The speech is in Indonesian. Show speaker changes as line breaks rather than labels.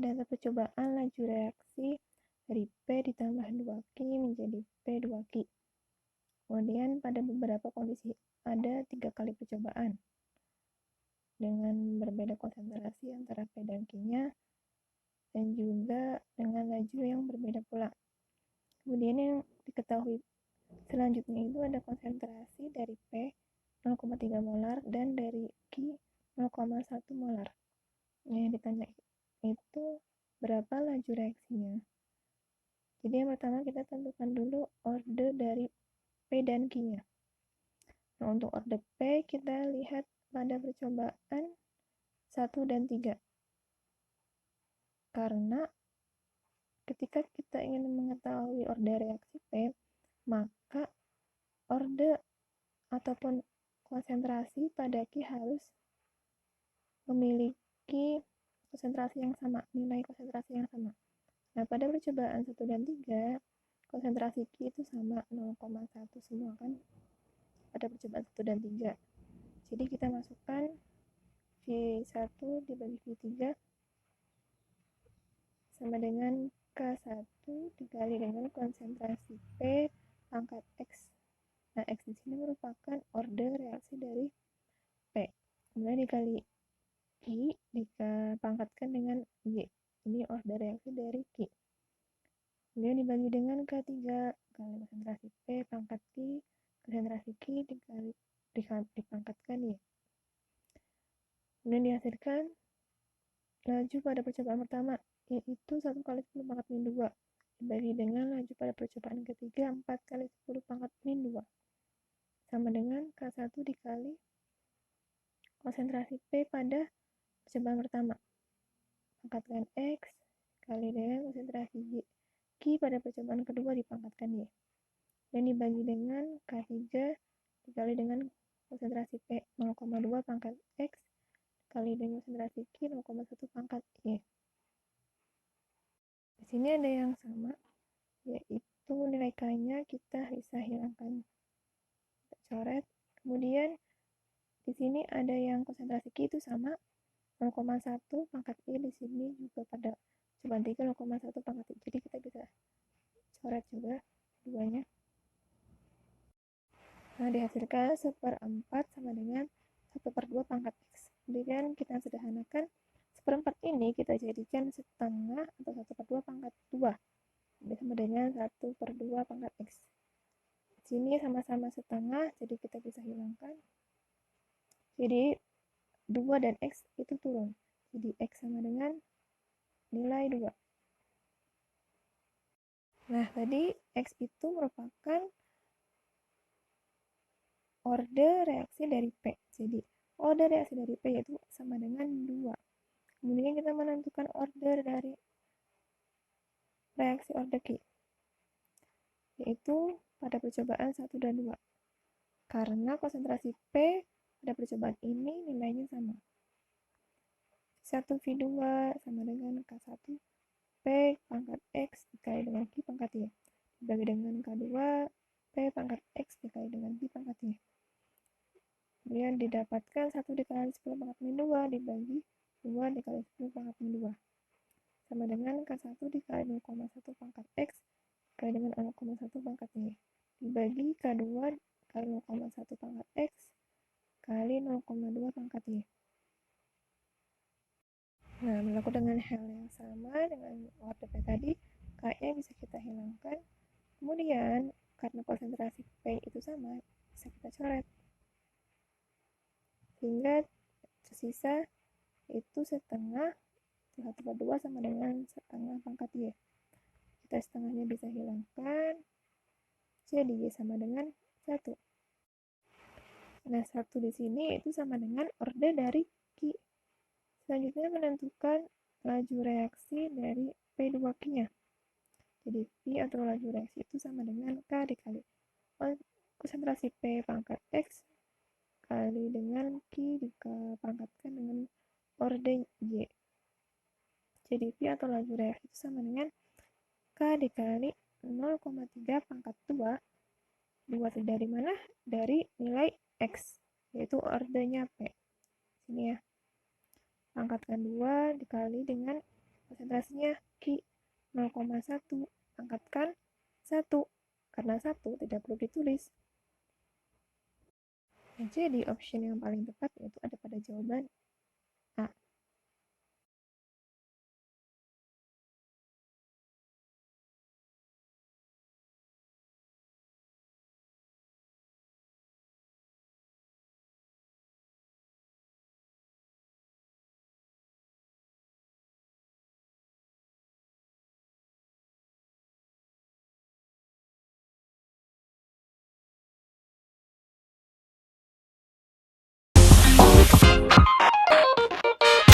pada percobaan laju reaksi dari P ditambah 2Q menjadi P2Q. Kemudian pada beberapa kondisi ada 3 kali percobaan dengan berbeda konsentrasi antara P dan Q-nya dan juga dengan laju yang berbeda pula. Kemudian yang diketahui selanjutnya itu ada konsentrasi dari P 0,3 molar dan dari Q 0,1 molar. Yang ditanya itu berapa laju reaksinya. Jadi yang pertama kita tentukan dulu order dari P dan Q-nya. Nah, untuk order P kita lihat pada percobaan 1 dan 3. Karena ketika kita ingin mengetahui order reaksi P, maka order ataupun konsentrasi pada Q harus memiliki konsentrasi yang sama, nilai konsentrasi yang sama. Nah, pada percobaan 1 dan 3, konsentrasi Q itu sama 0,1 semua kan pada percobaan 1 dan 3. Jadi kita masukkan V1 dibagi V3 sama dengan K1 dikali dengan konsentrasi P pangkat X. Nah, X di sini merupakan order reaksi dari P. Kemudian dikali Q dipangkatkan dengan Y. Ini order reaksi dari Q. Kemudian dibagi dengan K3 kali konsentrasi P pangkat Q, konsentrasi Q dipangkatkan Y. Kemudian dihasilkan laju pada percobaan pertama, yaitu 1 kali 10 pangkat min 2 dibagi dengan laju pada percobaan ketiga 4 kali 10 pangkat min 2 sama dengan K1 dikali konsentrasi P pada percobaan pertama pangkatkan X kali dengan konsentrasi Y Q pada percobaan kedua dipangkatkan Y dan dibagi dengan K3 dikali dengan konsentrasi P 0,2 pangkat X kali dengan konsentrasi Q 0,1 pangkat Y. Di sini ada yang sama, yaitu nilai K-nya kita bisa hilangkan. Kita coret. Kemudian di sini ada yang konsentrasi Q itu sama 0,1 pangkat Y, di sini juga pada percobaan 3 0,1 pangkat Y. Jadi kita bisa coret juga duanya. Nah, dihasilkan 1/4 sama dengan 1/2 pangkat X. Kemudian kita sederhanakan 1/4 ini kita jadikan setengah atau 1/2 pangkat 2 sama dengan 1/2 pangkat X. Di sini sama-sama setengah, jadi kita bisa hilangkan. Jadi 2 dan X itu turun. Jadi X sama dengan nilai 2. Nah, tadi X itu merupakan order reaksi dari P. Jadi order reaksi dari P itu sama dengan 2. Kemudian kita menentukan order dari reaksi order Q, yaitu pada percobaan 1 dan 2. Karena konsentrasi P pada percobaan ini nilainya sama. 1V2 sama dengan K1 P pangkat X dikali dengan Q pangkat Y. Dibagi dengan K2 P pangkat X dikali dengan Q pangkat Y. Kemudian didapatkan 1 dikali 10 pangkat min 2 dibagi 2 dikali 10 pangkat min 2 sama dengan K1 dikali 0,1 pangkat X dikali dengan 0,1 pangkat Y dibagi K2 kali 0,1 pangkat X kali 0,2 pangkat Y. Nah, melakukan dengan hal yang sama dengan order P tadi, K-nya bisa kita hilangkan. Kemudian, karena konsentrasi P itu sama, bisa kita coret. Sehingga tersisa itu setengah 1/2 sama dengan setengah pangkat Y. Kita setengahnya bisa hilangkan, jadi Y sama dengan 1. Nah, 1 di sini itu sama dengan order dari Q. Selanjutnya menentukan laju reaksi dari P2Q-nya. Jadi P atau laju reaksi itu sama dengan K dikali konsentrasi P pangkat X kali dengan Q dipangkatkan dengan order Y. Jadi P atau laju reaksi itu sama dengan K dikali 0,3 pangkat 2. 2 dari mana? Dari nilai X, yaitu ordernya P. Sini ya. Pangkatkan 2 dikali dengan konsentrasinya Q 0,1, angkatkan 1, karena 1 tidak perlu ditulis. Jadi option yang paling tepat yaitu ada pada jawaban